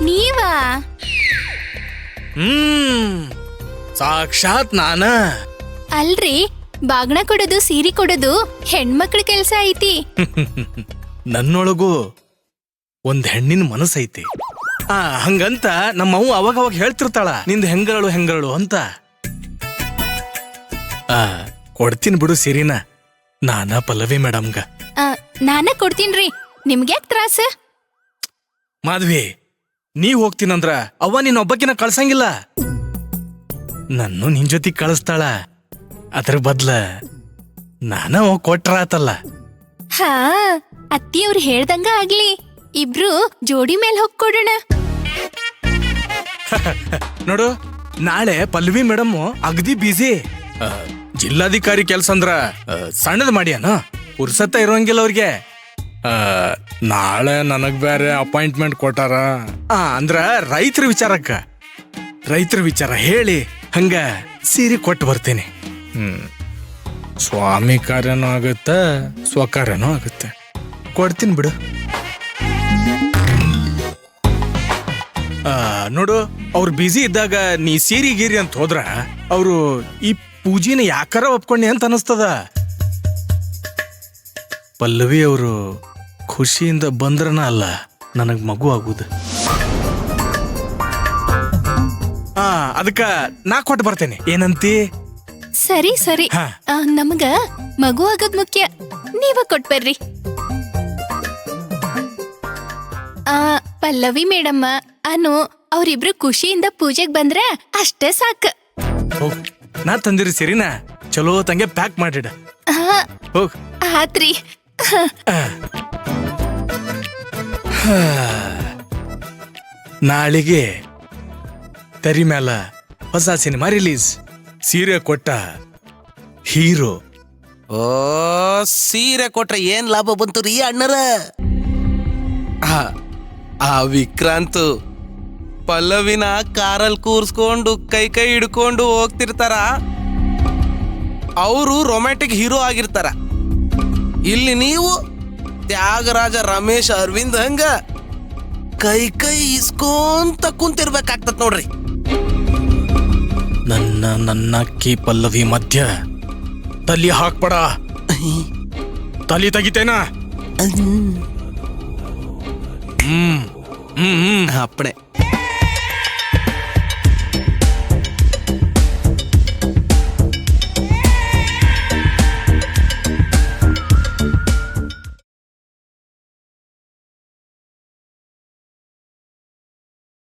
ನೀವಾ? ಸಾಕ್ಷಾತ್ ನಾನ. ಅಲ್ರಿ, ಬಾಗ್ನ ಕೊಡೋದು ಸೀರೆ ಕೊಡೋದು ಹೆಣ್ಮಕ್ಳ ಕೆಲ್ಸ ಐತಿ. ನನ್ನೊಳಗೂ ಒಂದ್ ಹೆಣ್ಣಿನ ಮನಸ್ಸೈತಿ. ಹಂಗಂತ ನಮ್ಮವ್ವ ಅವಾಗ ಹೇಳ್ತಿರ್ತಾಳ, ನಿಂದ ಹೆಂಗಳು ಅಂತ. ಕೊಡ್ತೀನಿ ಬಿಡು ಸೀರಿನ, ನಾನ ಪಲ್ಲವಿ ಮೇಡಮ್ಗ. ನಾನ ಕೊಡ್ತೀನ್ರಿ, ನಿಮ್ಗ್ಯಾಕ್ ತ್ರಾಸ? ಮಾಧವಿ, ನೀ ಹೋಗ್ತೀನಂದ್ರ ಅವ್ವ ನಿನ್ನ ಒಬ್ಬಕಿನ ಕಳ್ಸಂಗಿಲ್ಲ, ನನ್ನು ನಿನ್ ಜೊತೆ ಕಳಿಸ್ತಾಳ. ಅದ್ರ ಬದ್ಲ ನಾನ ಕೊಟ್ರ ಆತಲ್ಲ. ಹಾ, ಅತ್ತಿಯವ್ರು ಹೇಳ್ದಂಗ ಆಗ್ಲಿ. ಇಬ್ರು ಜೋಡಿ ಮೇಲ್ ಹೋಗ್ಕೊಡೋಣ. ನೋಡು, ನಾಳೆ ಪಲ್ಲವಿ ಮೇಡಮ್ ಅಗದಿ ಬಿಸಿ. ಜಿಲ್ಲಾಧಿಕಾರಿ ಕೆಲ್ಸ ಅಂದ್ರ ಸಣ್ಣದ್ ಮಾಡ್ಯಾನ, ಪುರ್ಸತ್ತ ಇರೋಂಗಿಲ್ಲ ಅವ್ರಿಗೆ. ನಾಳೆ ನನಗ್ ಬೇರೆ ಅಪಾಯಿಂಟ್ಮೆಂಟ್ ಕೊಟ್ಟಾರ. ಅಂದ್ರ ರೈತರ ವಿಚಾರ ಹೇಳಿ ಹಂಗ ಸೀರೆ ಕೊಟ್ಟು ಬರ್ತೇನೆ. ಸ್ವಾಮಿ ಕಾರ್ಯನೂ ಆಗುತ್ತ, ಸ್ವಕಾರ್ಯನೂ ಆಗುತ್ತೆ. ಕೊಡ್ತೀನಿ ಬಿಡು. ನೋಡು, ಅವ್ರು ಬ್ಯುಸಿ ಇದ್ದಾಗ ನೀ ಸೀರಿ ಗೀರಿ ಅಂತ ಹೋದ್ರ ಅವರು ಈ ಪೂಜಿನ ಯಾಕಾರ ಒಪ್ಕೊಂಡಿ ಅಂತ ಅನಿಸ್ತದ. ಪಲ್ಲವಿ ಅವರು ಖುಷಿಯಿಂದ ಬಂದ್ರನ ಅಲ್ಲ ನನಗ್ ಮಗು ಆಗುದು. ಅದಕ್ಕ ನಾ ಕೊಟ್ಟು ಬರ್ತೇನೆ, ಏನಂತಿ? ಸರಿ. ನಮಗ ಮಗು ಆಗೋದ್ ಮುಖ್ಯ, ನೀವ ಕೊಟ್ಬರ್ರಿ. ಪಲ್ಲವಿ ಮೇಡಮ್ಮ ಅನು ಅವ್ರಿಬ್ರು ಖುಷಿಯಿಂದ ಪೂಜೆಗ್ ಬಂದ್ರ ಅಷ್ಟೇ ಸಾಕು. ನಾ ತಂದಿರಿ ಸೀರಿನ ಚಲೋ ತಂಗೆ ಪ್ಯಾಕ್ ಮಾಡಿಡ. ಹೋಗ್. ಆತ್ರಿ. ನಾಳೆಗೆ ತೆರಿ ಮ್ಯಾಲ ಹೊಸ ಸಿನಿಮಾ ರಿಲೀಸ್. ಸೀರೆ ಕೊಟ್ಟ ಹೀರೋ. ಓ, ಸೀರೆ ಕೊಟ್ರೆ ಏನ್ ಲಾಭ ಬಂತು ರೀ ಅಣ್ಣರ? ಆ ವಿಕ್ರಾಂತ್ ಪಲ್ಲವಿನ ಕಾರಲ್ಲಿ ಕೂರ್ಸ್ಕೊಂಡು ಕೈ ಹಿಡ್ಕೊಂಡು ಹೋಗ್ತಿರ್ತಾರ. ಅವರು ರೊಮ್ಯಾಂಟಿಕ್ ಹೀರೋ ಆಗಿರ್ತಾರ. ಇಲ್ಲಿ ನೀವು ತ್ಯಾಗರಾಜ ರಮೇಶ್ ಅರವಿಂದ್ ಹಂಗ ಕೈ ಇಸ್ಕೊಂತ ಕುಂತಿರ್ಬೇಕಾಗ್ತದ ನೋಡ್ರಿ. ನನ್ನ ಅಕ್ಕಿ ಪಲ್ಲವಿ ಮಧ್ಯ ತಲಿ ಹಾಕ್ಬೇಡ, ತಲಿ ತೆಗಿತೇನ. ಅಪ್ಪಣೆ.